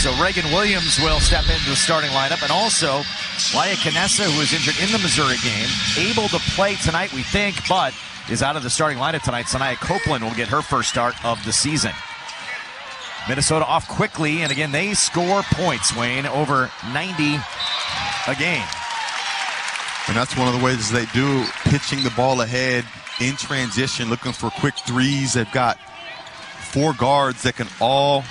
So Regan Williams will step into the starting lineup, and also Laia Canessa, who was injured in the Missouri game, able to play tonight, we think, but is out of the starting lineup tonight. Sanaya Copeland will get her first start of the season. Minnesota off quickly, and again, they score points, Wayne, over 90 a game. And that's one of the ways they do, pitching the ball ahead in transition, looking for quick threes. They've got 4 guards that can all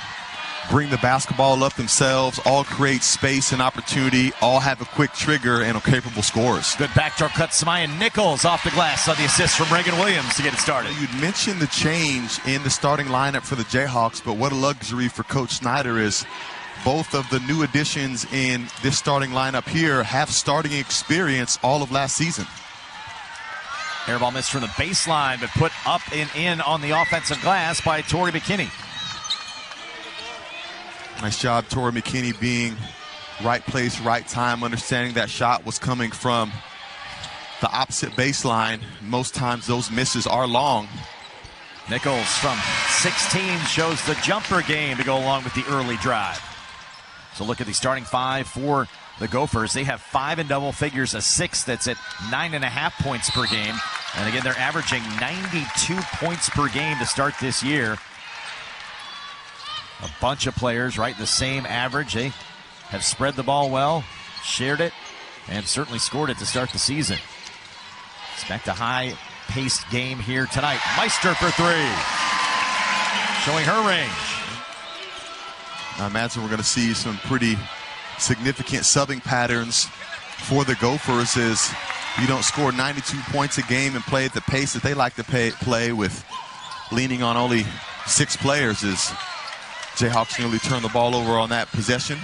bring the basketball up themselves, all create space and opportunity, all have a quick trigger and are capable scorers. Good backdoor cut. S'Mya Nichols off the glass on the assist from Regan Williams to get it started. You'd mentioned the change in the starting lineup for the Jayhawks, but what a luxury for Coach Schneider is both of the new additions in this starting lineup here have starting experience all of last season. Airball missed from the baseline, but put up and in on the offensive glass by Tori McKinney. Nice job, Tori McKinney, being right place, right time, understanding that shot was coming from the opposite baseline. Most times those misses are long. Nichols from 16 shows the jumper game to go along with the early drive. So look at the starting 5 for the Gophers. They have 5 in double figures, a 6th that's at 9.5 points per game. And again, they're averaging 92 points per game to start this year. A bunch of players, right, the same average. They have spread the ball well, shared it, and certainly scored it to start the season. Expect a high-paced game here tonight. Meister for 3, showing her range. I imagine we're going to see some pretty significant subbing patterns for the Gophers as you don't score 92 points a game and play at the pace that they like to play with leaning on only 6 players as Jayhawks nearly turn the ball over on that possession.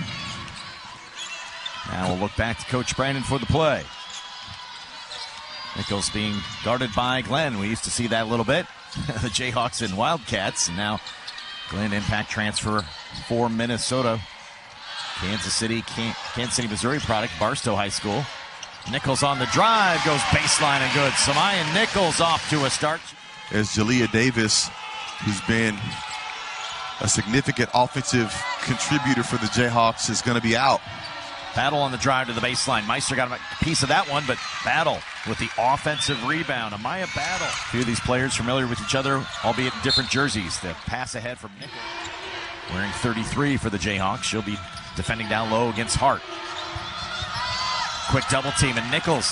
Now we'll look back to Coach Brandon for the play. Nichols being guarded by Glenn. We used to see that a little bit. The Jayhawks and Wildcats, and now Glenn impact transfer for Minnesota. Kansas City, Missouri product, Barstow High School. Nichols on the drive, goes baseline and good. S'Mya Nichols off to a start. As Jalea Davis, who's been a significant offensive contributor for the Jayhawks, is going to be out. Battle on the drive to the baseline. Meister got a piece of that one, but Battle with the offensive rebound. Amaya Battle. A few of these players familiar with each other, albeit in different jerseys. The pass ahead from Nichols. Wearing 33 for the Jayhawks. She'll be defending down low against Hart. Quick double team, and Nichols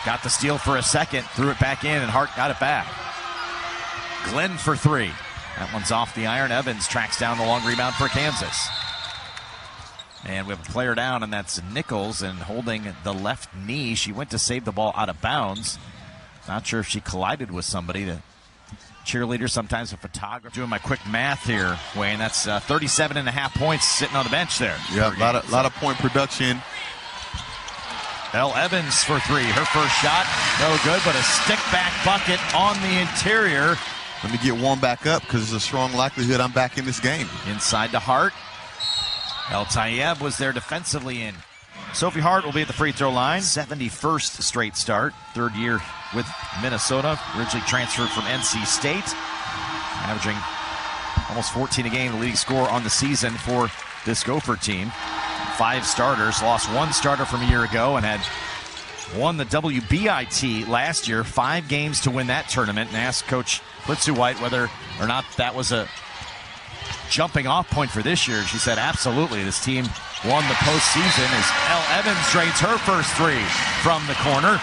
got the steal for a second, threw it back in, and Hart got it back. Glenn for 3. That one's off the iron. Evans tracks down the long rebound for Kansas. And we have a player down, and that's Nichols, and holding the left knee. She went to save the ball out of bounds. Not sure if she collided with somebody. The cheerleader, sometimes a photographer. Doing my quick math here, Wayne. That's 37.5 points sitting on the bench there. Yeah, a lot of point production. Elle Evans for 3. Her first shot, no good, but a stick-back bucket on the interior. Let me get warmed back up because there's a strong likelihood I'm back in this game. Inside to Hart. Eltayeb was there defensively in. Sophie Hart will be at the free throw line. 71st straight start. 3rd year with Minnesota. Originally transferred from NC State. Averaging almost 14 a game, the leading scorer on the season for this Gopher team. 5 starters. Lost 1 starter from a year ago and had won the WBIT last year. 5 games to win that tournament. And asked Coach Blitzu White whether or not that was a jumping off point for this year. She said absolutely. This team won the postseason as Elle Evans drains her first 3 from the corner.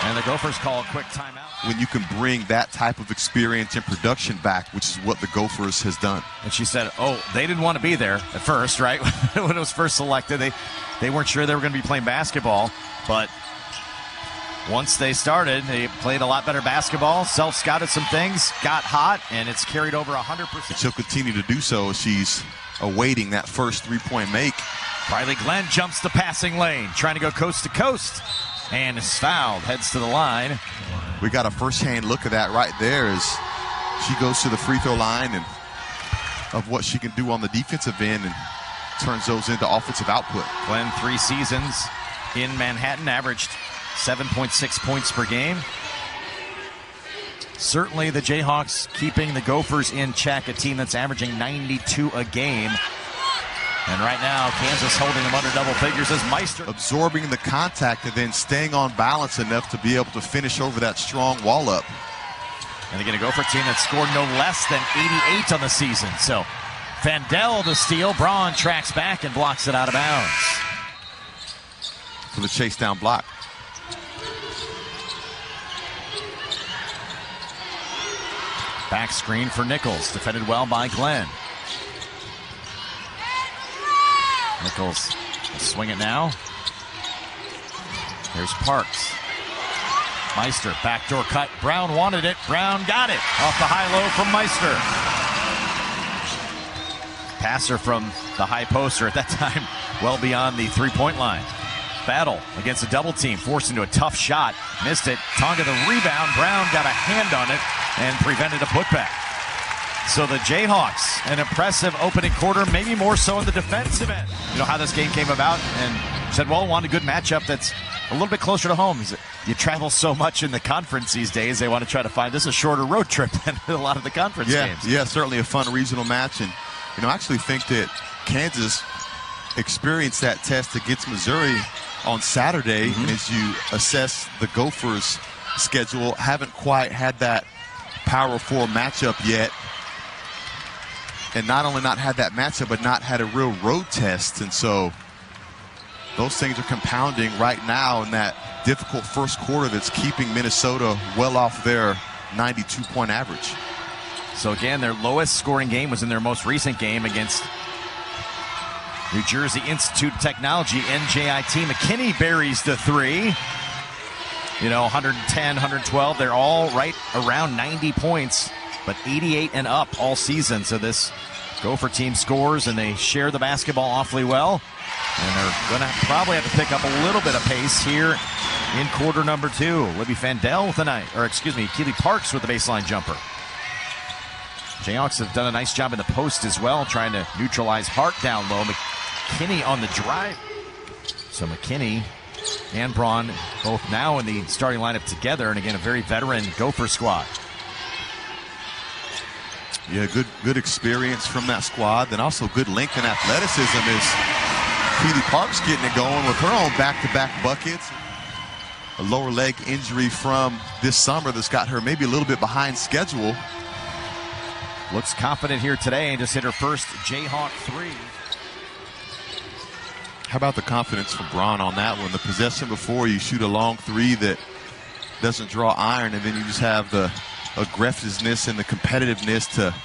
And the Gophers call a quick timeout. When you can bring that type of experience and production back, which is what the Gophers has done. And she said, they didn't want to be there at first, right? When it was first selected, they weren't sure they were going to be playing basketball. But once they started, they played a lot better basketball, self-scouted some things, got hot, and it's carried over 100%. She'll continue to do so as she's awaiting that first 3-point make. Riley Glenn jumps the passing lane, trying to go coast to coast, and is fouled, heads to the line. We got a first-hand look at that right there as she goes to the free throw line and of what she can do on the defensive end and turns those into offensive output. Glenn, 3 seasons in Manhattan, averaged 7.6 points per game. Certainly the Jayhawks keeping the Gophers in check, a team that's averaging 92 a game. And right now, Kansas holding them under double figures as Meister. Absorbing the contact and then staying on balance enough to be able to finish over that strong wall up. And they're going to go for a team that scored no less than 88 on the season. So Fandel the steal. Braun tracks back and blocks it out of bounds. For the chase down block. Back screen for Nichols. Defended well by Glenn. Nichols will swing it now. Here's Parks. Meister, backdoor cut. Brown wanted it. Brown got it. Off the high-low from Meister. Passer from the high poster at that time, well beyond the three-point line. Battle against a double team, forced into a tough shot. Missed it. Tonga the rebound. Brown got a hand on it and prevented a putback. So the Jayhawks, an impressive opening quarter, maybe more so in the defensive end. You know how this game came about, and said, well, want a good matchup that's a little bit closer to home. You travel so much in the conference these days, they want to try to find this a shorter road trip than a lot of the conference games. Yeah, certainly a fun regional match. And, I actually think that Kansas experienced that test against Missouri on Saturday. And as you assess the Gophers' schedule, haven't quite had that Power 4 matchup yet. And not only not had that matchup, but not had a real road test. And so those things are compounding right now in that difficult first quarter that's keeping Minnesota well off their 92-point average. So again, their lowest scoring game was in their most recent game against New Jersey Institute of Technology, NJIT. McKinney buries the three. 110, 112. They're all right around 90 points, but 88 and up all season. So this Gopher team scores, and they share the basketball awfully well. And they're going to probably have to pick up a little bit of pace here in quarter number 2. Libby Fandel with Keely Parks with the baseline jumper. Jayhawks have done a nice job in the post as well, trying to neutralize Hart down low. McKinney on the drive. So McKinney and Braun both now in the starting lineup together, and again, a very veteran Gopher squad. Yeah, good experience from that squad. Then also good length and athleticism is Keely Parks getting it going with her own back-to-back buckets. A lower leg injury from this summer that's got her maybe a little bit behind schedule. Looks confident here today and just hit her first Jayhawk 3. How about the confidence from Braun on that one? The possession before, you shoot a long three that doesn't draw iron, and then you just have the aggressiveness and the competitiveness to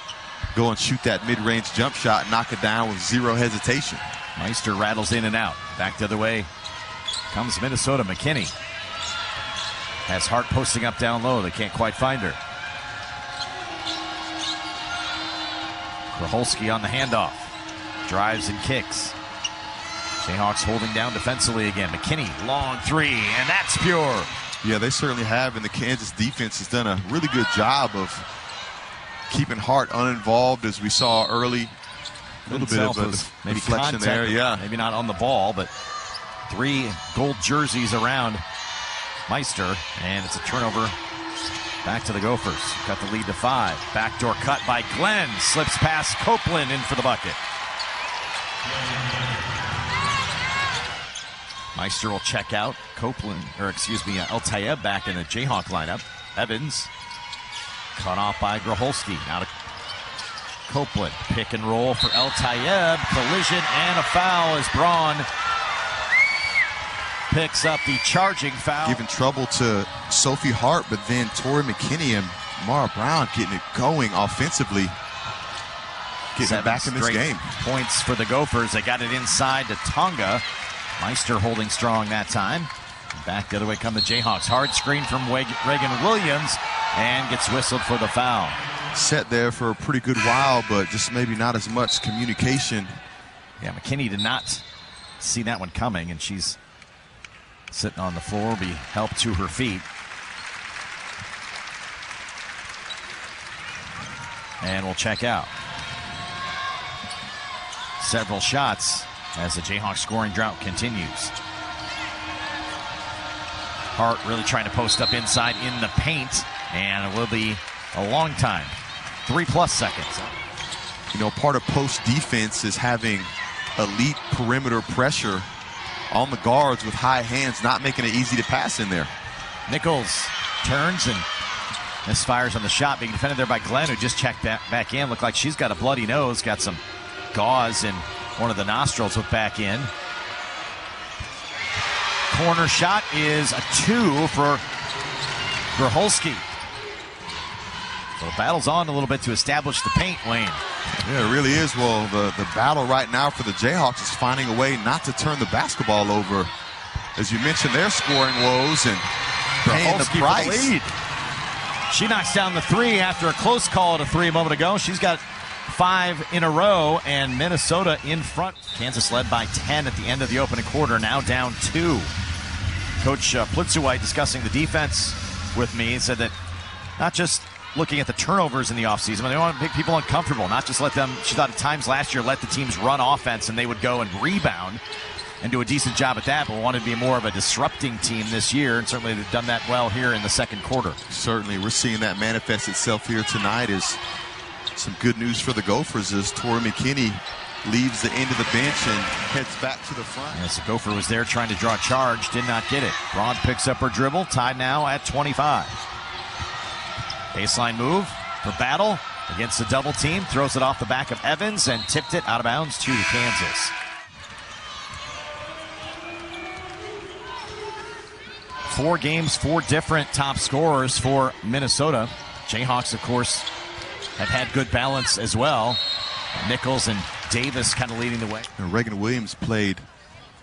go and shoot that mid-range jump shot, knock it down with zero hesitation. Meister rattles in and out. Back the other way comes Minnesota. McKinney has Hart posting up down low. They can't quite find her. Krajolski on the handoff. Drives and kicks. Jayhawks holding down defensively again. McKinney, long three, and that's pure. Yeah, they certainly have, and the Kansas defense has done a really good job of keeping Hart uninvolved, as we saw early. A little bit of a maybe deflection there, yeah. Maybe not on the ball, but 3 gold jerseys around Meister, and it's a turnover back to the Gophers. Cut the lead to 5. Backdoor cut by Glenn. Slips past Copeland in for the bucket. Meister will check out. Eltayeb back in the Jayhawk lineup. Evans cut off by Grajolski. Now to Copeland. Pick and roll for Eltayeb. Collision and a foul as Braun picks up the charging foul. Giving trouble to Sophie Hart, but then Tori McKinney and Mara Brown getting it going offensively. Getting it back in this game. Points for the Gophers. They got it inside to Tonga. Meister holding strong that time. Back the other way come the Jayhawks. Hard screen from Regan Williams and gets whistled for the foul. Set there for a pretty good while, but just maybe not as much communication. Yeah, McKinney did not see that one coming, and she's sitting on the floor, will be helped to her feet. And we'll check out. Several shots as the Jayhawks scoring drought continues. Hart really trying to post up inside in the paint, and it will be a long time. 3+ seconds. Part of post defense is having elite perimeter pressure on the guards with high hands, not making it easy to pass in there. Nichols turns and misfires on the shot, being defended there by Glenn, who just checked back in. Looked like she's got a bloody nose, got some gauze in one of the nostrils. Look back in. Corner shot is a 2 for Grholski. So the battle's on a little bit to establish the paint, Wayne. Yeah, it really is. Well, the battle right now for the Jayhawks is finding a way not to turn the basketball over. As you mentioned, they're scoring woes and paying the price. For the lead. She knocks down the 3 after a close call at a 3 a moment ago. She's got 5 in a row, and Minnesota in front. Kansas led by 10 at the end of the opening quarter, now down 2. Coach Plutzuweit discussing the defense with me said that not just looking at the turnovers in the offseason, but they want to make people uncomfortable, not just let them, she thought at times last year, let the teams run offense and they would go and rebound and do a decent job at that, but wanted to be more of a disrupting team this year, and certainly they've done that well here in the second quarter. Certainly, we're seeing that manifest itself here tonight. Is some good news for the Gophers as Tori McKinney leaves the end of the bench and heads back to the front. Yes, the Gopher was there trying to draw a charge, did not get it. Braun picks up her dribble, tied now at 25. Baseline move for Battle against the double team, throws it off the back of Evans and tipped it out of bounds to Kansas. Four games, 4 different top scorers for Minnesota. Jayhawks, of course, have had good balance as well. Nichols and Davis kind of leading the way. And Regan Williams played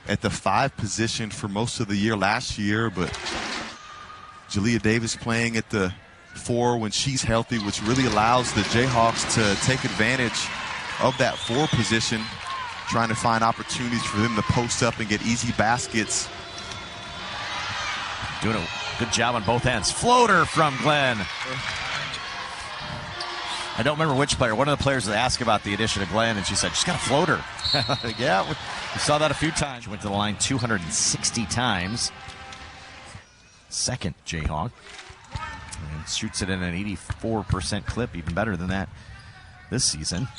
at the 5 position for most of the year last year, but Jalea Davis playing at the 4 when she's healthy, which really allows the Jayhawks to take advantage of that 4 position, trying to find opportunities for them to post up and get easy baskets. Doing a good job on both ends. Floater from Glenn. I don't remember which player. One of the players that asked about the addition of Glenn, and she said, she's got a floater. Yeah, we saw that a few times. She went to the line 260 times. Second Jayhawk. And shoots it in an 84% clip, even better than that this season.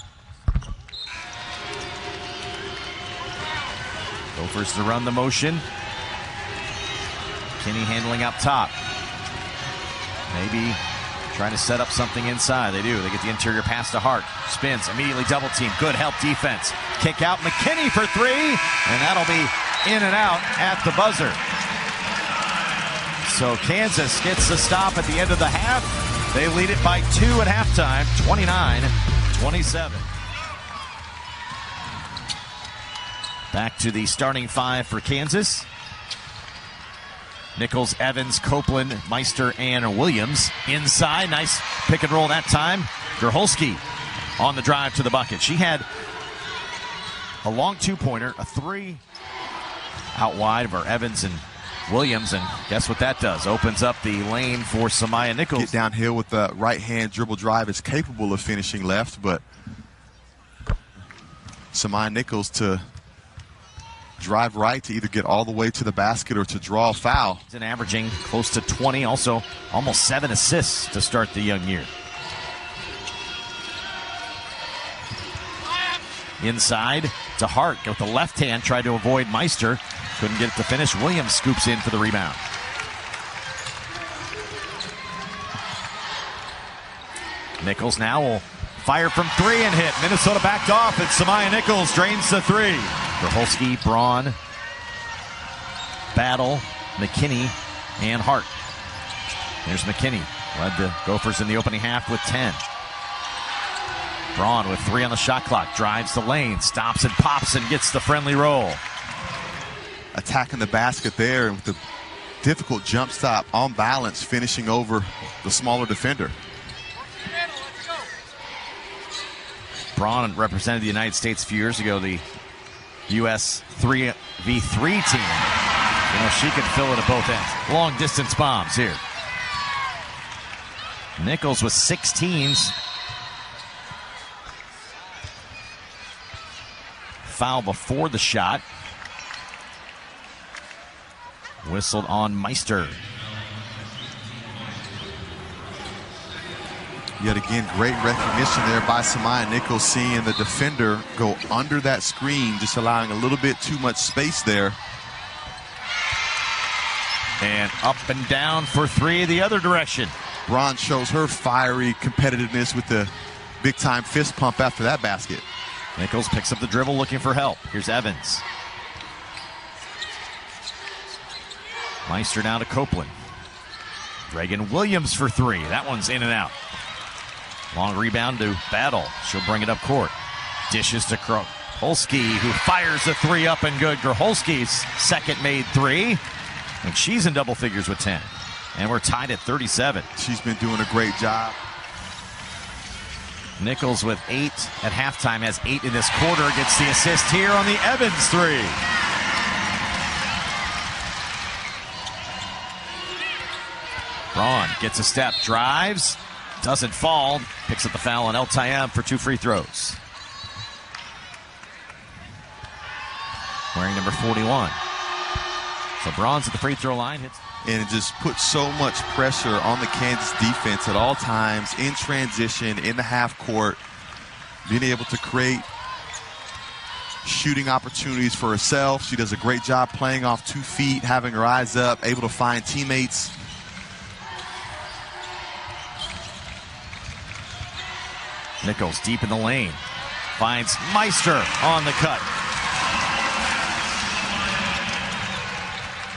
Gophers to run the motion. Kinney handling up top. Maybe trying to set up something inside. They do. They get the interior pass to Hart. Spins, immediately double team. Good help defense. Kick out McKinney for 3, and that'll be in and out at the buzzer. So Kansas gets the stop at the end of the half. They lead it by 2 at halftime, 29-27. Back to the starting 5 for Kansas. Nichols, Evans, Copeland, Meister, and Williams. Inside, nice pick and roll that time. Grholski on the drive to the bucket. She had a long 2-pointer, a 3 out wide for Evans and Williams, and guess what that does? Opens up the lane for S'Mya Nichols. Get downhill with the right-hand dribble drive. Is capable of finishing left, but S'Mya Nichols to drive right to either get all the way to the basket or to draw a foul. And averaging close to 20, also almost 7 assists to start the young year. Inside to Hart with the left hand, tried to avoid Meister. Couldn't get it to finish. Williams scoops in for the rebound. Nichols now will fire from 3 and hit. Minnesota backed off, and S'Mya Nichols drains the 3. Grholski, Braun, Battle, McKinney, and Hart. There's McKinney. Led the Gophers in the opening half with 10. Braun with 3 on the shot clock. Drives the lane, stops and pops and gets the friendly roll. Attacking the basket there and with the difficult jump stop on balance, finishing over the smaller defender. Braun represented the United States a few years ago, the U.S. 3v3 team. You know, she could fill it at both ends. Long distance bombs here. Nichols with 16s. Foul before the shot. Whistled on Meister. Yet again, great recognition there by S'Mya Nichols, seeing the defender go under that screen, just allowing a little bit too much space there. And up and down for three the other direction. Braun shows her fiery competitiveness with the big-time fist pump after that basket. Nichols picks up the dribble, looking for help. Here's Evans. Meister now to Copeland. Regan Williams for three. That one's in and out. Long rebound to Battle. She'll bring it up court. Dishes to Grholski, who fires a three up and good. Grholski's second made three. And she's in double figures with 10. And we're tied at 37. She's been doing a great job. Nichols with 8 at halftime, has 8 in this quarter. Gets the assist here on the Evans three. Braun gets a step, drives, doesn't fall, picks up the foul on Eltayeb for 2 free throws. Wearing number 41. So Braun's at the free throw line. And it just puts so much pressure on the Kansas defense at all times, in transition, in the half court, being able to create shooting opportunities for herself. She does a great job playing off 2 feet, having her eyes up, able to find teammates. Nichols deep in the lane. Finds Meister on the cut.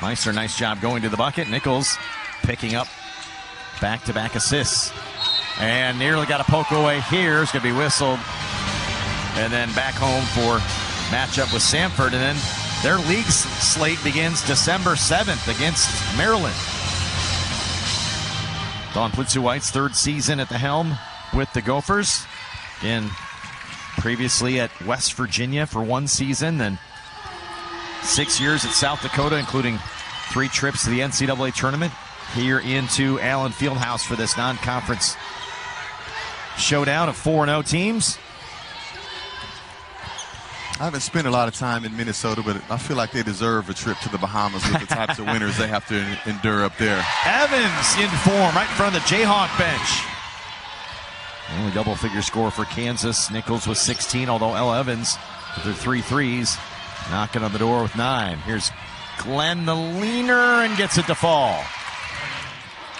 Meister, nice job going to the bucket. Nichols picking up back-to-back assists. And nearly got a poke away here. It's going to be whistled. And then back home for matchup with Samford. And then their league slate begins December 7th against Maryland. Dawn Plitzu-White's 3rd season at the helm with the Gophers. And previously at West Virginia for 1 season. Then 6 years at South Dakota, including 3 trips to the NCAA tournament. Here into Allen Fieldhouse for this non-conference showdown of 4-0 teams. I haven't spent a lot of time in Minnesota, but I feel like they deserve a trip to the Bahamas with the types of winners they have to endure up there. Evans in form right in front of the Jayhawk bench. Only double-figure score for Kansas. Nichols with 16, although Elle Evans with her 3 threes. Knocking on the door with 9. Here's Glenn, the leaner, and gets it to fall.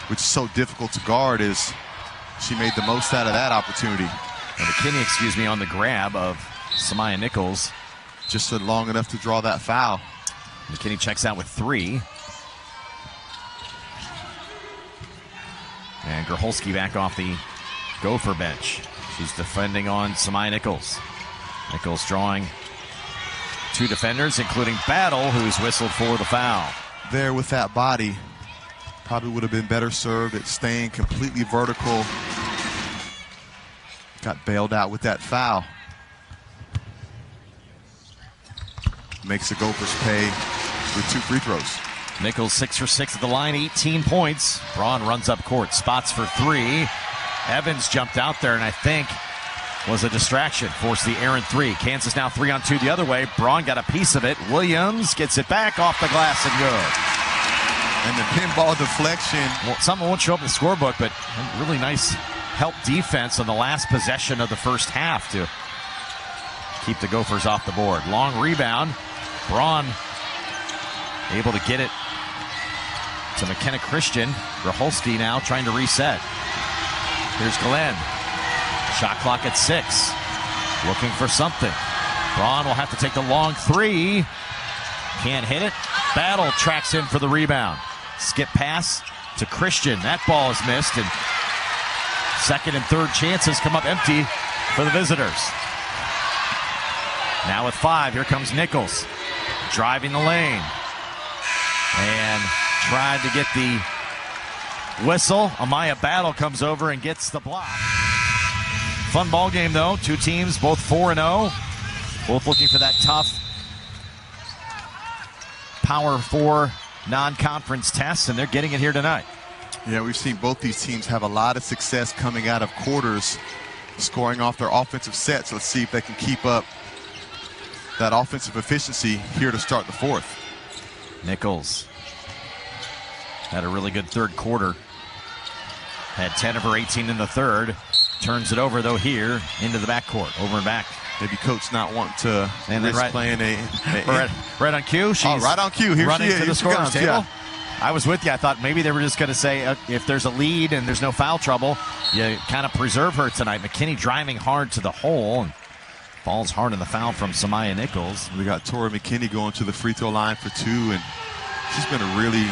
Which is so difficult to guard, is she made the most out of that opportunity. And McKinney, on the grab of S'Mya Nichols. Just long enough to draw that foul. McKinney checks out with 3. And Grholski back off the Gopher bench. She's defending on S'Mya Nichols. Nichols drawing 2 defenders, including Battle, who's whistled for the foul. There with that body, probably would have been better served at staying completely vertical. Got bailed out with that foul. Makes the Gophers pay with 2 free throws. Nichols 6 for 6 at the line, 18 points. Braun runs up court, spots for 3. Evans jumped out there and I think was a distraction, forced the errant 3. Kansas now 3-on-2 the other way. Braun got a piece of it. Williams gets it back off the glass and good. And the pinball deflection. Well, something won't show up in the scorebook, but really nice help defense on the last possession of the first half to keep the Gophers off the board. Long rebound. Braun able to get it to McKenna Christian. Grholski now trying to reset. Here's Glenn. Shot clock at 6. Looking for something. Braun will have to take the long 3. Can't hit it. Battle tracks in for the rebound. Skip pass to Christian. That ball is missed, and second and third chances come up empty for the visitors. Now with 5, here comes Nichols. Driving the lane. And tried to get the whistle. Amaya Battle comes over and gets the block. Fun ball game, though. 2 teams, both 4-0. Both looking for that tough Power 4 non-conference test, and they're getting it here tonight. Yeah, we've seen both these teams have a lot of success coming out of quarters, scoring off their offensive sets. Let's see if they can keep up that offensive efficiency here to start the 4th. Nichols had a really good third quarter. Had 10 of her 18 in the third. Turns it over, though, here into the backcourt. Over and back. Maybe coach not wanting to and risk right, playing right on cue. She's right on cue. Here running she is. to the Here scorer's table. Yeah. I was with you. I thought maybe they were just going to say if there's a lead and there's no foul trouble, you kind of preserve her tonight. McKinney driving hard to the hole and falls hard in the foul from S'Mya Nichols. We got Tori McKinney going to the free throw line for 2, and she's been a really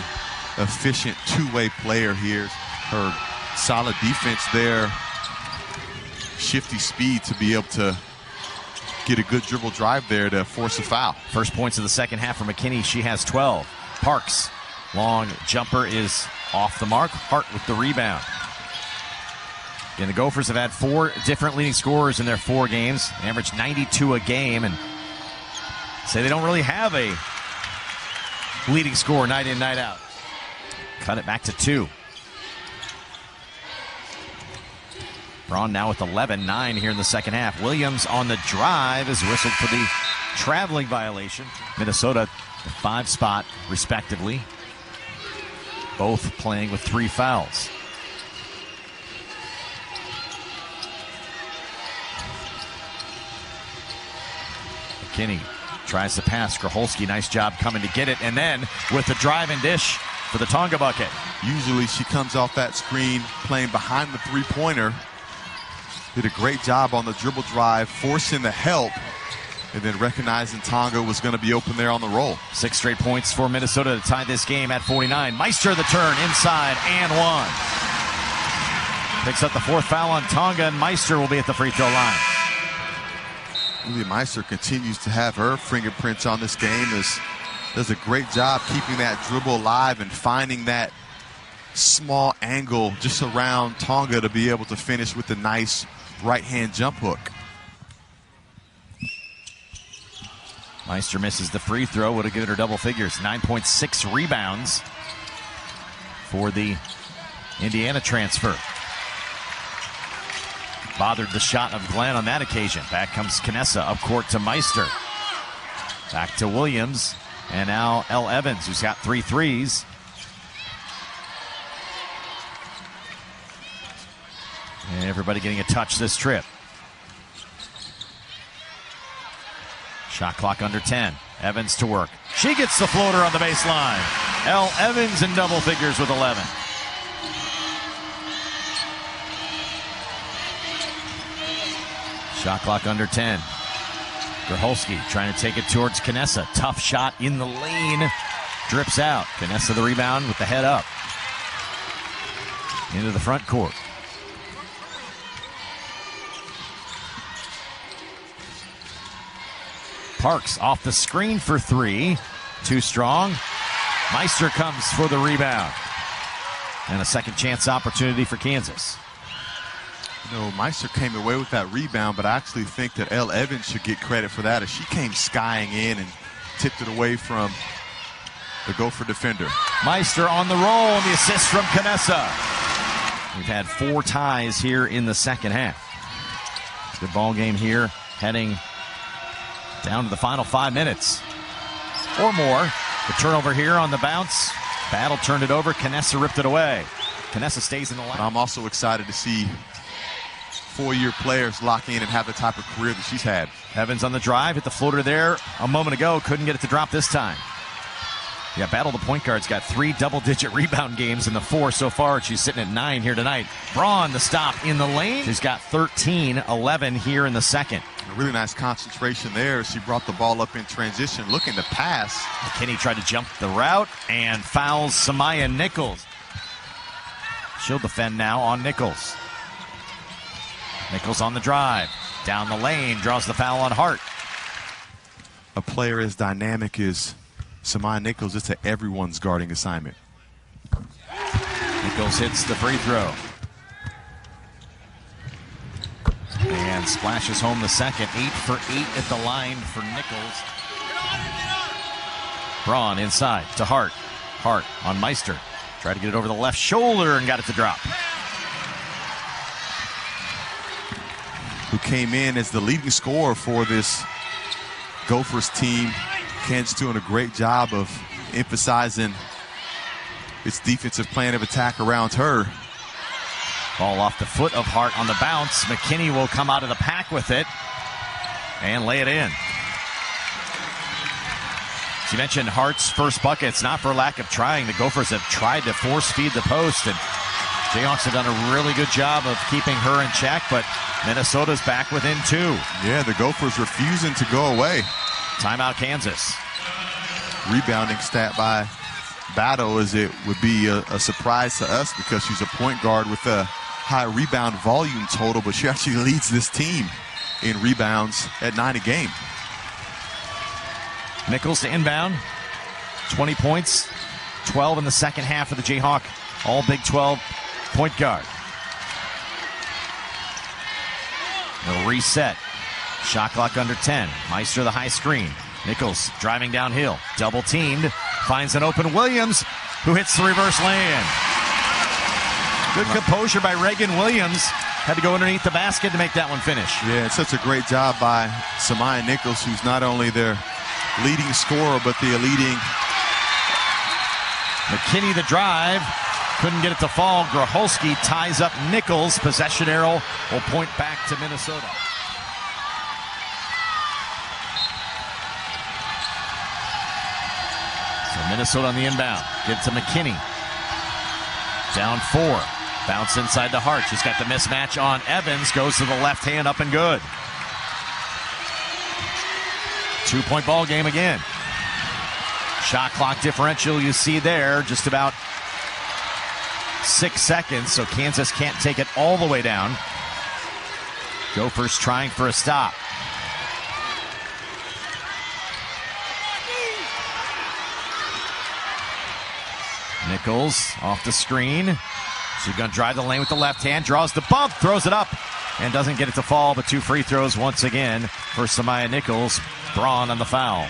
efficient two-way player here. Her solid defense there, shifty speed to be able to get a good dribble drive there to force a foul. First points of the second half for McKinney. She has 12. Parks, long jumper is off the mark. Hart with the rebound. Again, the Gophers have had 4 different leading scorers in their 4 games, average 92 a game, and say they don't really have a leading scorer night in, night out. Cut it back to 2. Braun now with 11, 9 here in the second half. Williams on the drive is whistled for the traveling violation. Minnesota, the 5 spot, respectively. Both playing with 3 fouls. McKinney tries to pass. Gracholski, nice job coming to get it. And then with the drive and dish for the Tonga bucket. Usually she comes off that screen playing behind the three-pointer. Did a great job on the dribble drive, forcing the help, and then recognizing Tonga was going to be open there on the roll. 6 straight points for Minnesota to tie this game at 49. Meister the turn inside and 1. Picks up the 4th foul on Tonga, and Meister will be at the free throw line. Lilly Meister continues to have her fingerprints on this game. Does a great job keeping that dribble alive and finding that small angle just around Tonga to be able to finish with a nice right-hand jump hook. Meister misses the free throw. Would have given her double figures. 9.6 rebounds for the Indiana transfer. Bothered the shot of Glenn on that occasion. Back comes Knessa up court to Meister. Back to Williams. And now Elle Evans, who's got 3 threes. And everybody getting a touch this trip. Shot clock under 10. Evans to work. She gets the floater on the baseline. Elle Evans in double figures with 11. Shot clock under 10. Gracholski trying to take it towards Knessa. Tough shot in the lane. Drips out. Knessa the rebound with the head up. Into the front court. Parks off the screen for 3. Too strong. Meister comes for the rebound. And a second chance opportunity for Kansas. You know, Meister came away with that rebound, but I actually think that Elle Evans should get credit for that as she came skying in and tipped it away from the Gopher defender. Meister on the roll, and the assist from Knessa. We've had 4 ties here in the second half. Good ball game here, heading down to the final 5 minutes or more. The turnover here on the bounce. Battle turned it over. Knessa ripped it away. Knessa stays in the line. I'm also excited to see 4-year players lock in and have the type of career that she's had. Evans on the drive, hit the floater there a moment ago. Couldn't get it to drop this time. Yeah, Battle the point guard's got 3 double-digit rebound games in the 4 so far. She's sitting at 9 here tonight. Braun, the stop in the lane. She's got 13, 11 here in the second. A really nice concentration there. She brought the ball up in transition, looking to pass. McKinney tried to jump the route and fouls S'Mya Nichols. She'll defend now on Nichols. Nichols on the drive. Down the lane, draws the foul on Hart. A player as dynamic as S'Mya Nichols, it's everyone's guarding assignment. Nichols hits the free throw. And splashes home the second. 8 for 8 at the line for Nichols. Braun inside to Hart. Hart on Meister. Tried to get it over the left shoulder and got it to drop. Who came in as the leading scorer for this Gophers team. Kansas doing a great job of emphasizing its defensive plan of attack around her. Ball off the foot of Hart on the bounce. McKinney will come out of the pack with it and lay it in. As you mentioned, Hart's first bucket. It's not for lack of trying. The Gophers have tried to force feed the post, and Jayhawks have done a really good job of keeping her in check, but Minnesota's back within 2. Yeah, the Gophers refusing to go away. Timeout, Kansas. Rebounding stat by Battle as it would be a surprise to us because she's a point guard with a high rebound volume total, but she actually leads this team in rebounds at 9 a game. Nichols to inbound. 20 points, 12 in the second half of the Jayhawk All Big 12 point guard. They'll reset. Shot clock under 10. Meister the high screen. Nichols driving downhill. Double teamed. Finds an open Williams, who hits the reverse lay-in. Good composure by Regan Williams. Had to go underneath the basket to make that one finish. Yeah, it's such a great job by S'Mya Nichols, who's not only their leading scorer, but the leading. McKinney the drive. Couldn't get it to fall. Gracholski ties up Nichols. Possession arrow will point back to Minnesota. So Minnesota on the inbound. Get it to McKinney. Down 4. Bounce inside to Hart. She's got the mismatch on Evans. Goes to the left hand, up and good. 2-point ball game again. Shot clock differential you see there, just about 6 seconds, so Kansas can't take it all the way down. Gophers trying for a stop. Nichols off the screen. She's going to drive the lane with the left hand, draws the bump, throws it up, and doesn't get it to fall, but 2 free throws once again for S'Mya Nichols. Braun on the foul.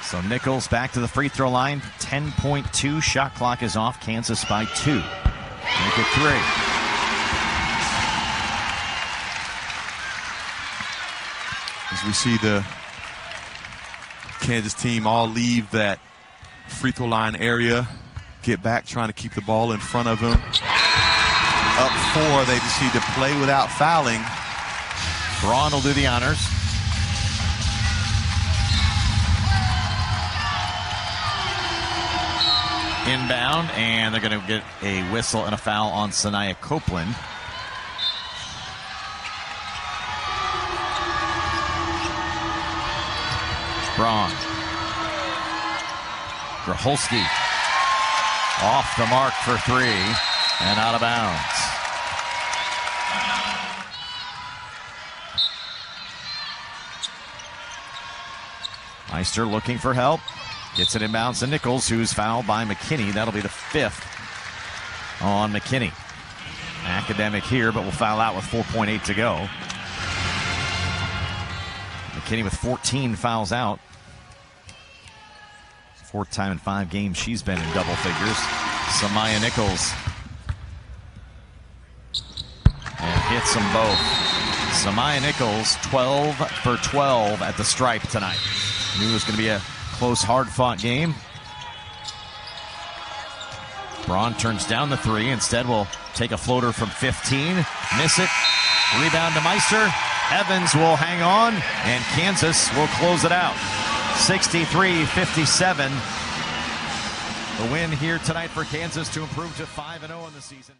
So Nichols back to the free throw line. 10.2 shot clock is off. Kansas by 2. Make it 3. As we see the Kansas team all leave that free throw line area, get back trying to keep the ball in front of them. Up 4, they just need to play without fouling. Braun will do the honors. Inbound, and they're going to get a whistle and a foul on Sanaya Copeland. Braun. Gracholski off the mark for 3 and out of bounds. Meister looking for help. Gets it inbounds to Nichols, who's fouled by McKinney. That'll be the 5th on McKinney. Academic here, but will foul out with 4.8 to go. McKinney with 14 fouls out. 4th time in 5 games she's been in double figures. S'Mya Nichols. And hits them both. S'Mya Nichols, 12 for 12 at the stripe tonight. Knew it was going to be a close, hard-fought game. Braun turns down the 3. Instead, will take a floater from 15. Miss it. Rebound to Meister. Evans will hang on, and Kansas will close it out. 63-57. The win here tonight for Kansas to improve to 5-0 in the season.